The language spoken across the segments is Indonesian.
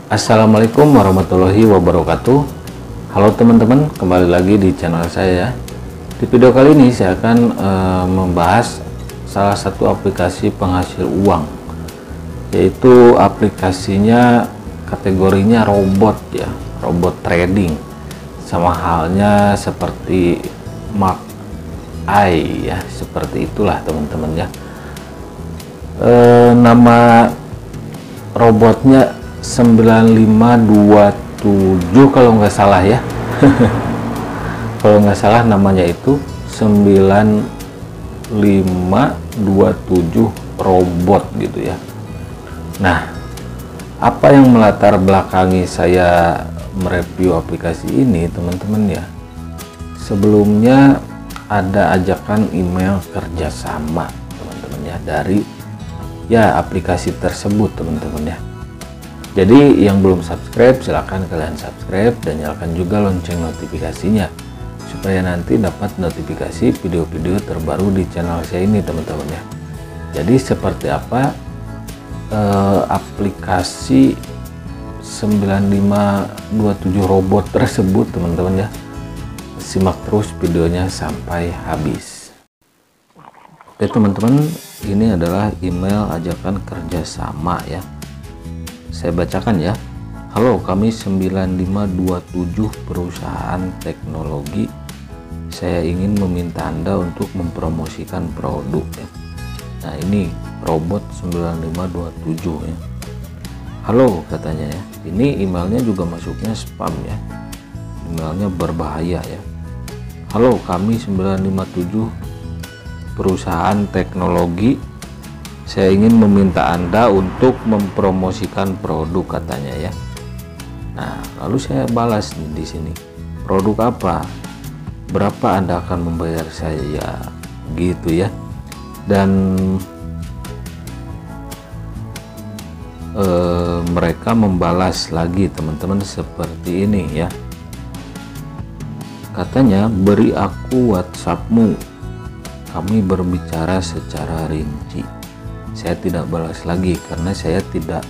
Assalamualaikum warahmatullahi wabarakatuh. Halo teman-teman, kembali lagi di channel saya ya. Di video kali ini saya akan membahas salah satu aplikasi penghasil uang, yaitu aplikasinya kategorinya robot ya, robot trading, sama halnya seperti Mark I ya, seperti itulah teman-teman ya. Nama robotnya 9527 kalau nggak salah ya. Kalau nggak salah namanya itu 9527 robot gitu ya. Nah, apa yang melatar belakangi saya mereview aplikasi ini teman-teman ya? Sebelumnya ada ajakan email kerjasama teman-teman ya dari ya aplikasi tersebut teman-teman ya. Jadi yang belum subscribe silahkan kalian subscribe dan nyalakan juga lonceng notifikasinya supaya nanti dapat notifikasi video-video terbaru di channel saya ini teman-teman ya. Jadi seperti apa aplikasi 9527 robot tersebut teman-teman ya, simak terus videonya sampai habis. Oke teman-teman, ini adalah email ajakan kerjasama ya. Saya bacakan ya. Halo, kami 9527 perusahaan teknologi. Saya ingin meminta Anda untuk mempromosikan produk ya. Nah, ini robot 9527 ya. Halo katanya ya. Ini emailnya juga masuknya spam ya. Emailnya berbahaya ya. Halo, kami 957 perusahaan teknologi. Saya ingin meminta Anda untuk mempromosikan produk katanya ya. Nah, lalu saya balas nih di sini. Produk apa? Berapa Anda akan membayar saya? Gitu ya. Dan mereka membalas lagi teman-teman seperti ini ya. Katanya, beri aku WhatsAppmu. Kami berbicara secara rinci. Saya tidak balas lagi karena saya tidak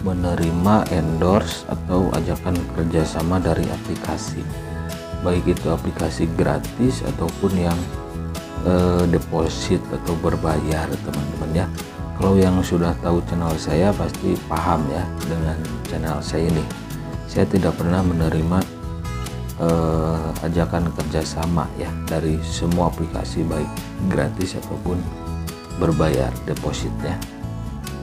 menerima endorse atau ajakan kerjasama dari aplikasi, baik itu aplikasi gratis ataupun yang deposit atau berbayar teman-teman ya. Kalau yang sudah tahu channel saya pasti paham ya dengan channel saya ini. Saya tidak pernah menerima ajakan kerjasama ya dari semua aplikasi, baik gratis ataupun berbayar depositnya.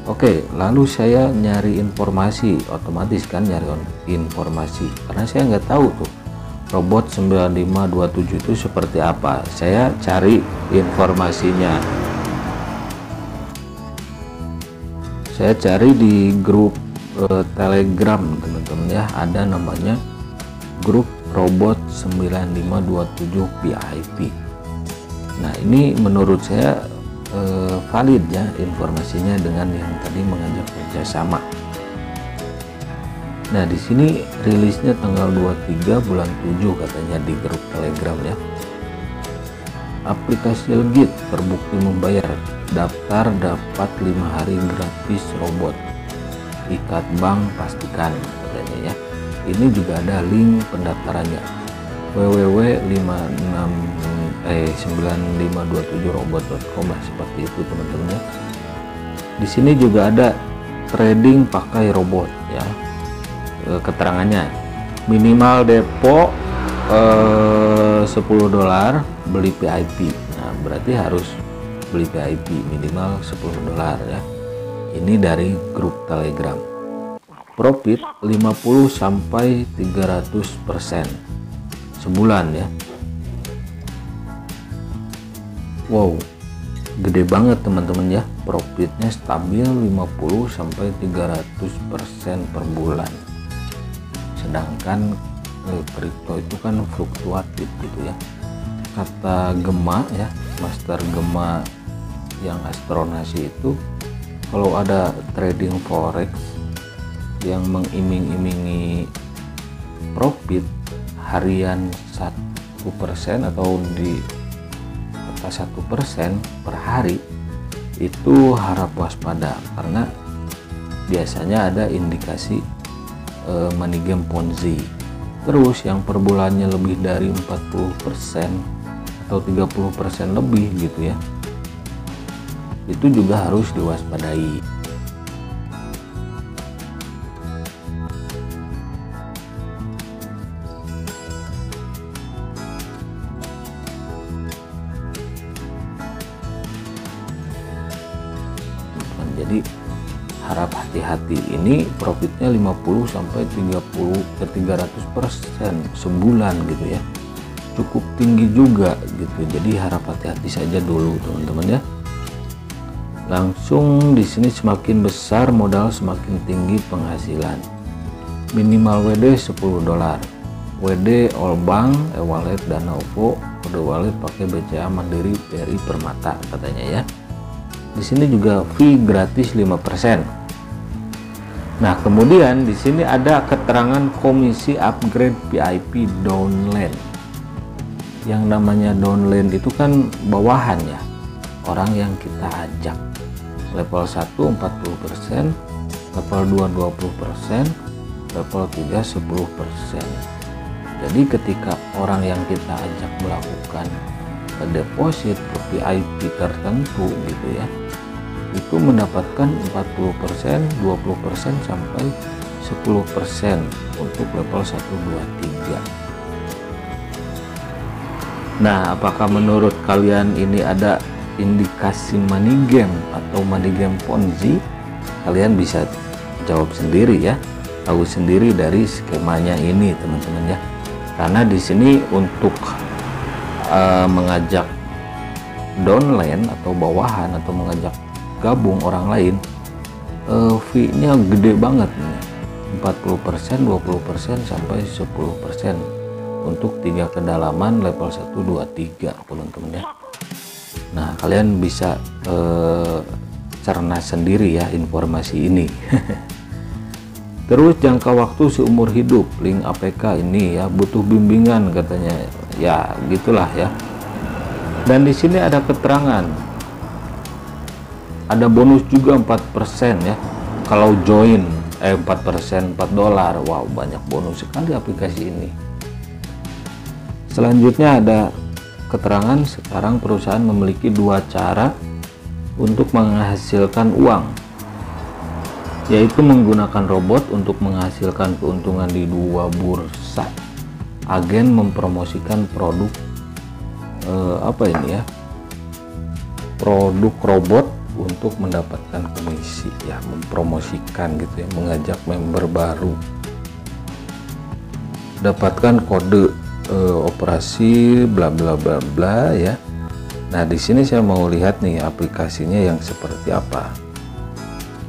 Oke, lalu saya nyari informasi, otomatis kan nyari informasi karena saya nggak tahu tuh robot 9527 itu seperti apa. Saya cari informasinya, saya cari di grup Telegram teman-teman ya, ada namanya grup robot 9527 VIP. Nah, ini menurut saya valid ya informasinya dengan yang tadi mengajak kerjasama. Nah, di sini rilisnya tanggal 23 bulan 7 katanya di grup Telegram ya. Aplikasi legit, terbukti membayar, daftar dapat 5 hari gratis robot, ikat bank pastikan katanya ya. Ini juga ada link pendaftarannya, www.9527robot.com lah, seperti itu teman-teman ya. Di sini juga ada trading pakai robot ya. Keterangannya, minimal depo $10, beli VIP. Nah, berarti harus beli VIP minimal $10 ya. Ini dari grup Telegram. Profit 50 sampai 300% sebulan ya. Wow, gede banget teman-teman ya. Profitnya stabil 50 sampai 300% per bulan. Sedangkan kripto itu kan fluktuatif gitu ya. Kata Gema ya, Master Gema yang Astronasi itu, kalau ada trading forex yang mengiming-imingi profit harian 1% atau di atas 1% per hari, itu harap waspada karena biasanya ada indikasi money game Ponzi. Terus yang per bulannya lebih dari 40% atau 30% lebih gitu ya, itu juga harus diwaspadai. Jadi harap hati-hati, ini profitnya 50 sampai 30 ke 300% sebulan gitu ya, cukup tinggi juga gitu. Jadi harap hati-hati saja dulu teman-teman ya. Langsung di sini semakin besar modal semakin tinggi penghasilan. Minimal WD 10 dolar. WD all bank, e-wallet, Dana OVO, kode wallet pakai BCA Mandiri, BRI, Permata katanya ya. Di sini juga fee gratis 5%. Nah, kemudian di sini ada keterangan komisi upgrade VIP downline. Yang namanya downline itu kan bawahan ya, orang yang kita ajak. Level 1 40%, level 2 20%, level 3 10%. Jadi ketika orang yang kita ajak melakukan deposit ke VIP tertentu gitu ya, itu mendapatkan 40%, 20% sampai 10% untuk level 1, 2, 3. Nah, apakah menurut kalian ini ada indikasi money game atau money game Ponzi? Kalian bisa jawab sendiri ya, tahu sendiri dari skemanya ini teman-teman ya. Karena di sini untuk mengajak downline atau bawahan atau mengajak gabung orang lain, fee-nya gede banget nih, 40%, 20% sampai 10% untuk 3 kedalaman level 1, 2, 3 teman-teman ya. Nah, kalian bisa cerna sendiri ya informasi ini. Terus jangka waktu seumur hidup, link APK ini ya, butuh bimbingan katanya ya, gitulah ya. Dan di sini ada keterangan, ada bonus juga 4% ya kalau join, 4%, 4 dolar. Wow, banyak bonus sekali aplikasi ini. Selanjutnya ada keterangan, sekarang perusahaan memiliki 2 cara untuk menghasilkan uang, yaitu menggunakan robot untuk menghasilkan keuntungan di 2 bursa. Agen mempromosikan produk apa ini ya, produk robot untuk mendapatkan komisi ya, mempromosikan gitu ya, mengajak member baru, dapatkan kode operasi bla bla bla bla ya. Nah, di sini saya mau lihat nih aplikasinya yang seperti apa.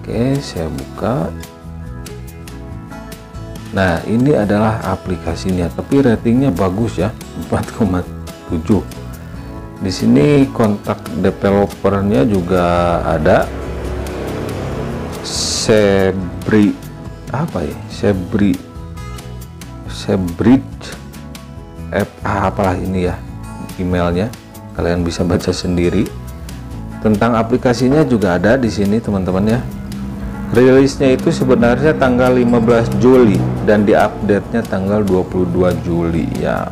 Oke, saya buka. Nah, ini adalah aplikasinya, tapi ratingnya bagus ya, 4,7. Di sini kontak developernya juga ada, Sebri apa ya, Sebridge apalah ini ya emailnya, kalian bisa baca sendiri. Tentang aplikasinya juga ada di sini teman-teman ya. Rilisnya itu sebenarnya tanggal 15 Juli dan diupdate-nya tanggal 22 Juli ya,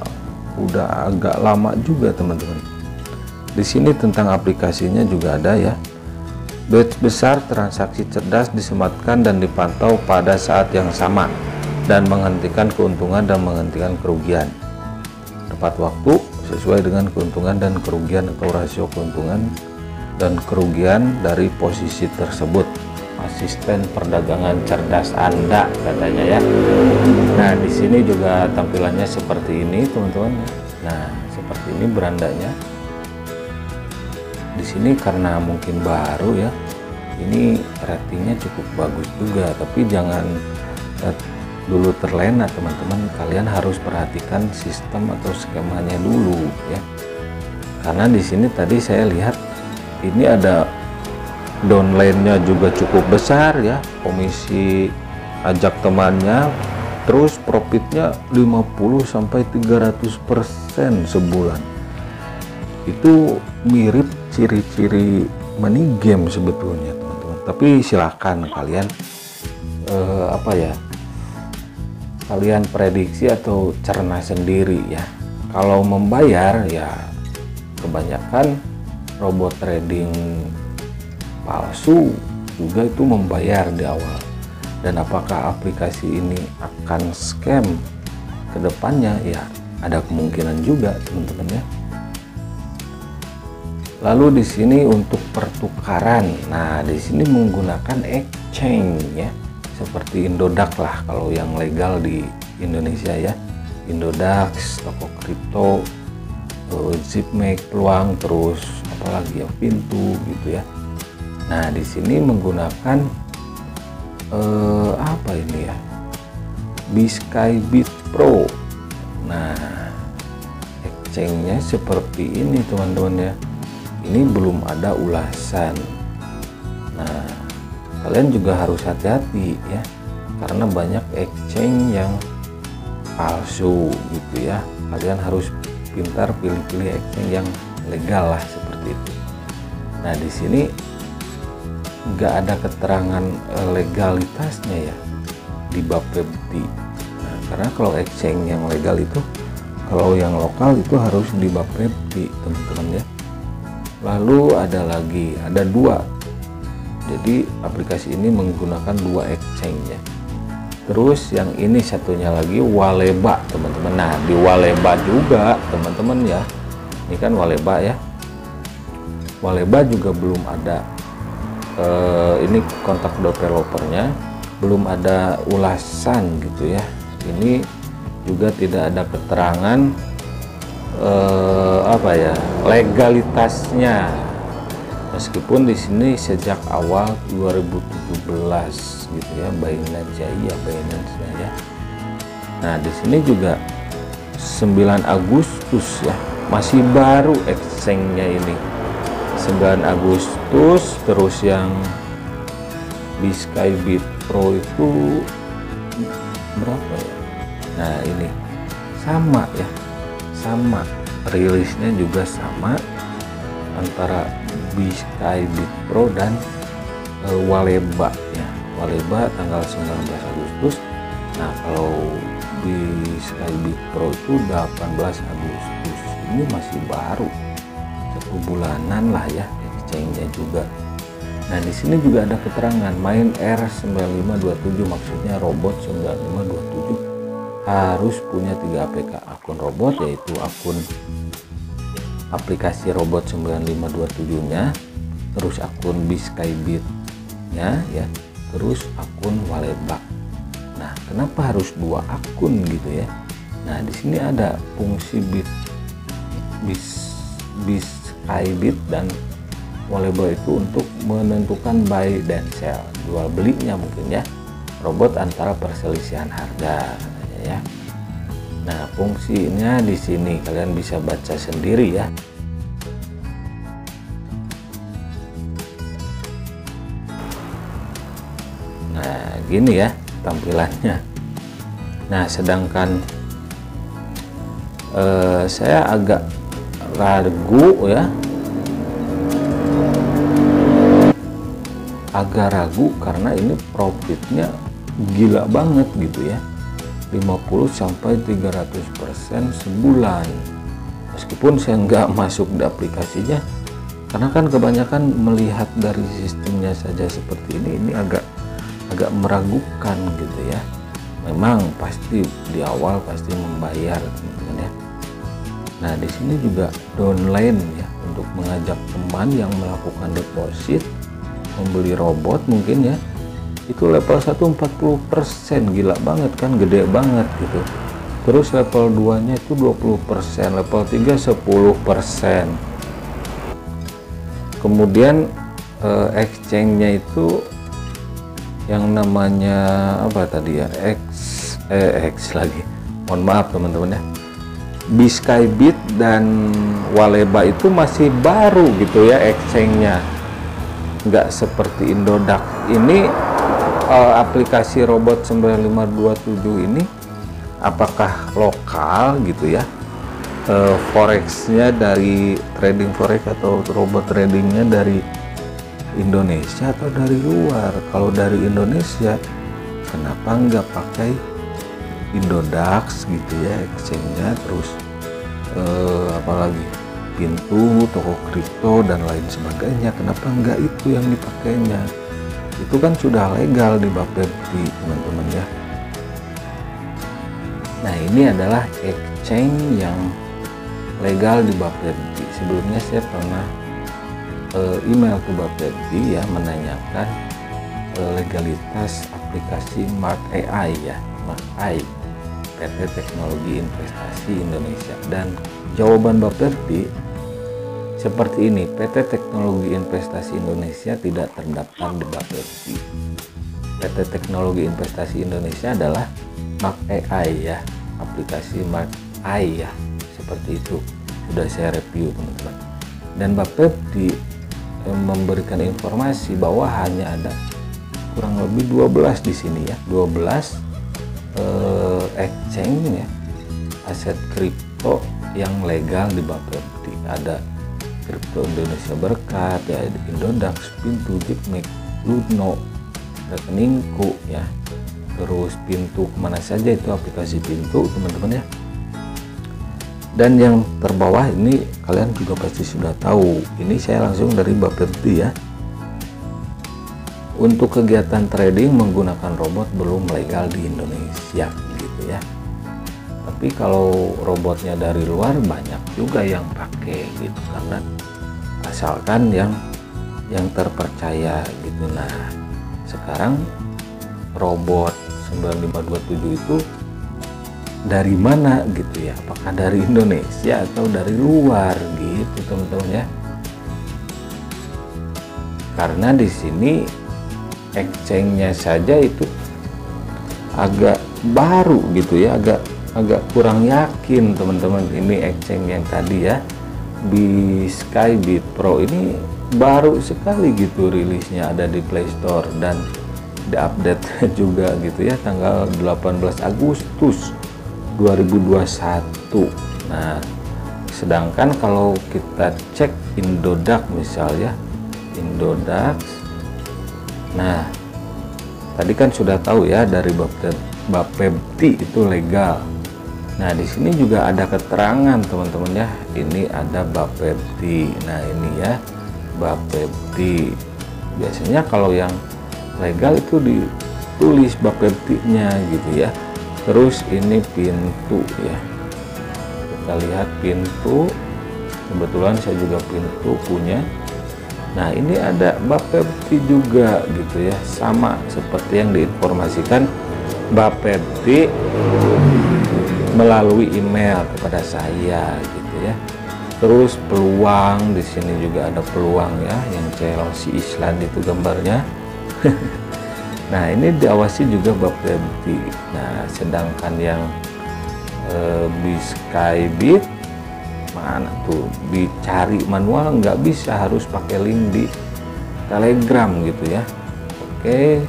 udah agak lama juga teman-teman. Di sini tentang aplikasinya juga ada ya. Batch besar transaksi cerdas disematkan dan dipantau pada saat yang sama dan menghentikan keuntungan dan menghentikan kerugian tepat waktu sesuai dengan keuntungan dan kerugian atau rasio keuntungan dan kerugian dari posisi tersebut. Asisten perdagangan cerdas Anda katanya ya. Nah, di sini juga tampilannya seperti ini teman-teman. Nah, seperti ini berandanya. Di sini karena mungkin baru ya, ini ratingnya cukup bagus juga, tapi jangan dulu terlena teman-teman. Kalian harus perhatikan sistem atau skemanya dulu ya, karena di sini tadi saya lihat ini ada downline-nya juga cukup besar ya, komisi ajak temannya, terus profitnya 50 sampai 300% sebulan. Itu mirip ciri-ciri money game sebetulnya teman-teman, tapi silakan kalian kalian prediksi atau cerna sendiri ya. Kalau membayar ya kebanyakan robot trading palsu juga itu membayar di awal. Dan apakah aplikasi ini akan scam ke depannya? Ya ada kemungkinan juga teman-teman ya. Lalu di sini untuk pertukaran, nah di sini menggunakan exchange ya, seperti Indodax lah kalau yang legal di Indonesia ya. Indodax, toko kripto, Zipmate, Peluang, terus apalagi ya, Pintu gitu ya. Nah di sini menggunakan apa ini ya, Bskybit Pro. Nah exchange-nya seperti ini teman-teman ya. Ini belum ada ulasan. Nah kalian juga harus hati-hati ya, karena banyak exchange yang palsu gitu ya. Kalian harus pintar pilih-pilih exchange yang legal lah seperti itu. Nah di sini nggak ada keterangan legalitasnya ya di Bapepti. Nah, karena kalau exchange yang legal itu, kalau yang lokal itu harus di Bapepti teman-teman ya. Lalu ada dua. Jadi aplikasi ini menggunakan dua exchange ya. Terus yang ini satunya lagi Waleba teman-teman. Nah di Waleba juga teman-teman ya, ini kan Waleba ya. Waleba juga belum ada ini kontak developernya, belum ada ulasan gitu ya. Ini juga tidak ada keterangan apa ya, legalitasnya. Meskipun di sini sejak awal 2017 gitu ya, Binance ya. Nah di sini juga 9 Agustus ya, masih baru exchange-nya ini 9 Agustus. Terus yang Bskybit Pro itu berapa ya? Nah ini sama ya, sama rilisnya juga sama antara Bskybit Pro dan Waleba ya. Waleba tanggal 19 Agustus. Nah kalau Bskybit Pro itu 18 Agustus. Ini masih baru, 1 bulanan lah ya exchange-nya juga. Nah di sini juga ada keterangan main R9527, maksudnya robot 9527 harus punya 3 APK, akun robot yaitu akun aplikasi robot 9527 nya, terus akun Bskybit nya ya, terus akun Waleba. Nah kenapa harus 2 akun gitu ya? Nah di sini ada fungsi Bskybit dan Waleba itu untuk menentukan buy dan sell, jual belinya mungkin ya, robot antara perselisihan harga katanya ya. Nah fungsinya di sini kalian bisa baca sendiri ya. Nah gini ya tampilannya. Nah sedangkan saya agak ragu ya, karena ini profitnya gila banget gitu ya, 50-300% sebulan. Meskipun saya nggak masuk di aplikasinya, karena kan kebanyakan melihat dari sistemnya saja seperti ini agak meragukan gitu ya. Memang pasti di awal pasti membayar teman-teman ya. Nah di sini juga downline ya, untuk mengajak teman yang melakukan deposit membeli robot mungkin ya. Itu level 1 40%, gila banget kan, gede banget gitu. Terus level 2 nya itu 20%, level 3 10%. Kemudian exchange nya itu yang namanya apa tadi ya, X lagi, mohon maaf teman-teman ya, Bskybit dan Waleba itu masih baru gitu ya exchange-nya, nggak seperti Indodax. Ini aplikasi robot 9527 ini apakah lokal gitu ya, forex-nya dari trading forex atau robot tradingnya dari Indonesia atau dari luar? Kalau dari Indonesia kenapa nggak pakai Indodax gitu ya exchange-nya, terus apalagi Pintu, toko kripto dan lain sebagainya. Kenapa enggak itu yang dipakainya? Itu kan sudah legal di Bapepti teman-teman ya. Nah, ini adalah exchange yang legal di Bapepti. Sebelumnya saya pernah email ke Bapepti ya menanyakan legalitas aplikasi Mark AI ya, Mark AI, PT Teknologi Investasi Indonesia, dan jawaban Bapepti seperti ini: PT Teknologi Investasi Indonesia tidak terdaftar di Bapepti. PT Teknologi Investasi Indonesia adalah Mark AI ya, aplikasi Mark AI ya, seperti itu. Sudah saya review teman-teman. Dan Bapepti memberikan informasi bahwa hanya ada kurang lebih 12 di sini ya, 12 exchange ya, aset kripto yang legal di Bapepti. Ada Kripto Indonesia Berkat ya, Indodax, Pintu, Jikmek, Luno, Rekeningku ya, terus Pintu kemana saja itu aplikasi Pintu teman-teman ya. Dan yang terbawah ini kalian juga pasti sudah tahu, ini saya langsung dari Bapepti ya. Untuk kegiatan trading menggunakan robot belum legal di Indonesia gitu ya. Tapi kalau robotnya dari luar banyak juga yang pakai gitu, karena asalkan yang terpercaya gitu. Nah, sekarang robot 9527 itu dari mana gitu ya? Apakah dari Indonesia atau dari luar gitu teman-teman ya? Karena di sini exchange-nya saja itu agak baru gitu ya, agak kurang yakin teman-teman. Ini exchange yang tadi ya, Skybit Pro ini baru sekali gitu rilisnya, ada di Play Store dan diupdate juga gitu ya, tanggal 18 Agustus 2021. Nah, sedangkan kalau kita cek Indodax misalnya, Indodax, nah tadi kan sudah tahu ya dari Bapepti itu legal. Nah, di sini juga ada keterangan teman-teman ya. Ini ada Bapepti. Nah, ini ya Bapepti. Biasanya kalau yang legal itu ditulis Bapepti-nya gitu ya. Terus ini Pintu ya. Kita lihat Pintu. Kebetulan saya juga Pintu punya. Nah, ini ada Bapepti juga gitu ya. Sama seperti yang diinformasikan Bapepti melalui email kepada saya gitu ya. Terus peluang, di sini juga ada peluang ya, yang Chelsea Island itu gambarnya. Nah, ini diawasi juga Bapepti. Nah, sedangkan yang Skybit mana tuh, dicari manual nggak bisa, harus pakai link di Telegram gitu ya. Oke,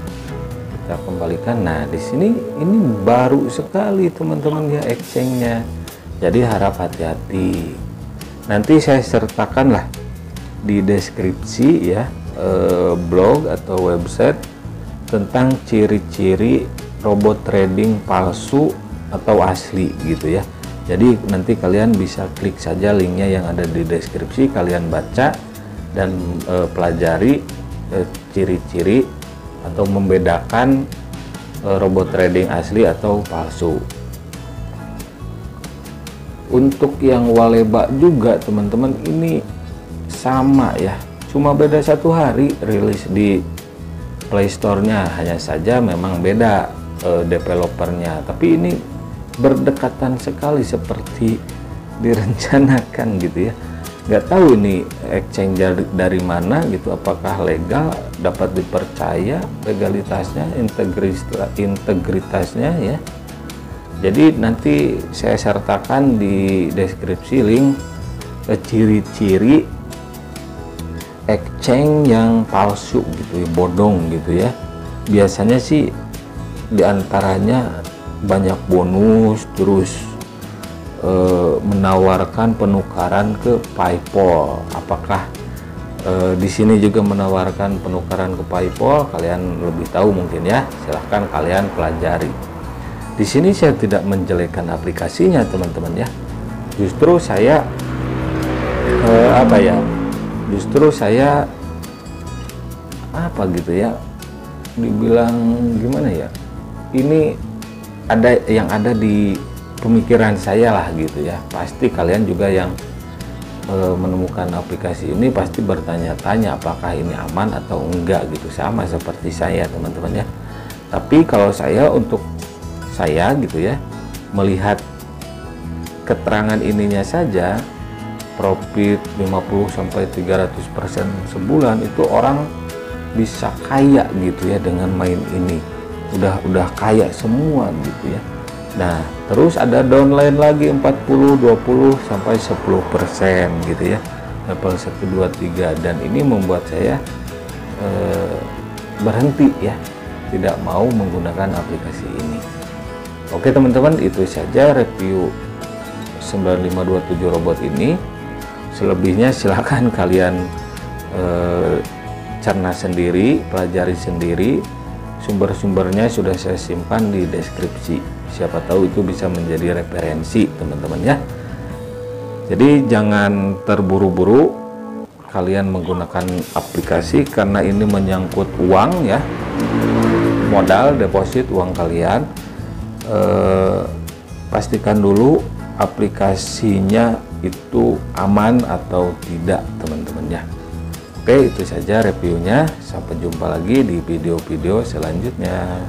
kita kembalikan. Nah, di sini ini baru sekali teman-teman ya exchange-nya, jadi harap hati-hati. Nanti saya sertakan lah di deskripsi ya, blog atau website tentang ciri-ciri robot trading palsu atau asli gitu ya. Jadi nanti kalian bisa klik saja linknya yang ada di deskripsi, kalian baca dan pelajari ciri-ciri atau membedakan robot trading asli atau palsu. Untuk yang Waleba juga teman-teman ini sama ya, cuma beda 1 hari rilis di Play Store-nya, hanya saja memang beda developernya, tapi ini berdekatan sekali seperti direncanakan gitu ya. Nggak tahu ini exchange dari mana gitu, apakah legal, dapat dipercaya, legalitasnya, integritasnya ya. Jadi nanti saya sertakan di deskripsi link ciri-ciri exchange yang palsu gitu ya, bodong gitu ya. Biasanya sih diantaranya banyak bonus, terus menawarkan penukaran ke PayPal. Apakah di sini juga menawarkan penukaran ke PayPal? Kalian lebih tahu mungkin ya, silahkan kalian pelajari. Di sini saya tidak menjelekkan aplikasinya teman-teman ya. Justru saya Justru saya gitu ya, dibilang gimana ya, ini ada yang ada di pemikiran saya lah gitu ya. Pasti kalian juga yang menemukan aplikasi ini pasti bertanya-tanya apakah ini aman atau enggak gitu, sama seperti saya teman-teman ya. Tapi kalau untuk saya gitu ya, melihat keterangan ininya saja, profit 50-300% sebulan, itu orang bisa kaya gitu ya dengan main ini. Udah kaya semua gitu ya. Nah, terus ada downline lagi 40-20-10% gitu ya, level 1, 2, 3, dan ini membuat saya berhenti ya, tidak mau menggunakan aplikasi ini. Oke teman-teman, itu saja review 9527 robot ini. Selebihnya silahkan kalian cerna sendiri, pelajari sendiri. Sumber-sumbernya sudah saya simpan di deskripsi. Siapa tahu itu bisa menjadi referensi teman-teman ya. Jadi jangan terburu-buru kalian menggunakan aplikasi, karena ini menyangkut uang ya, modal deposit uang kalian. Pastikan dulu aplikasinya itu aman atau tidak teman-teman ya. Oke, itu saja reviewnya. Sampai jumpa lagi di video-video selanjutnya.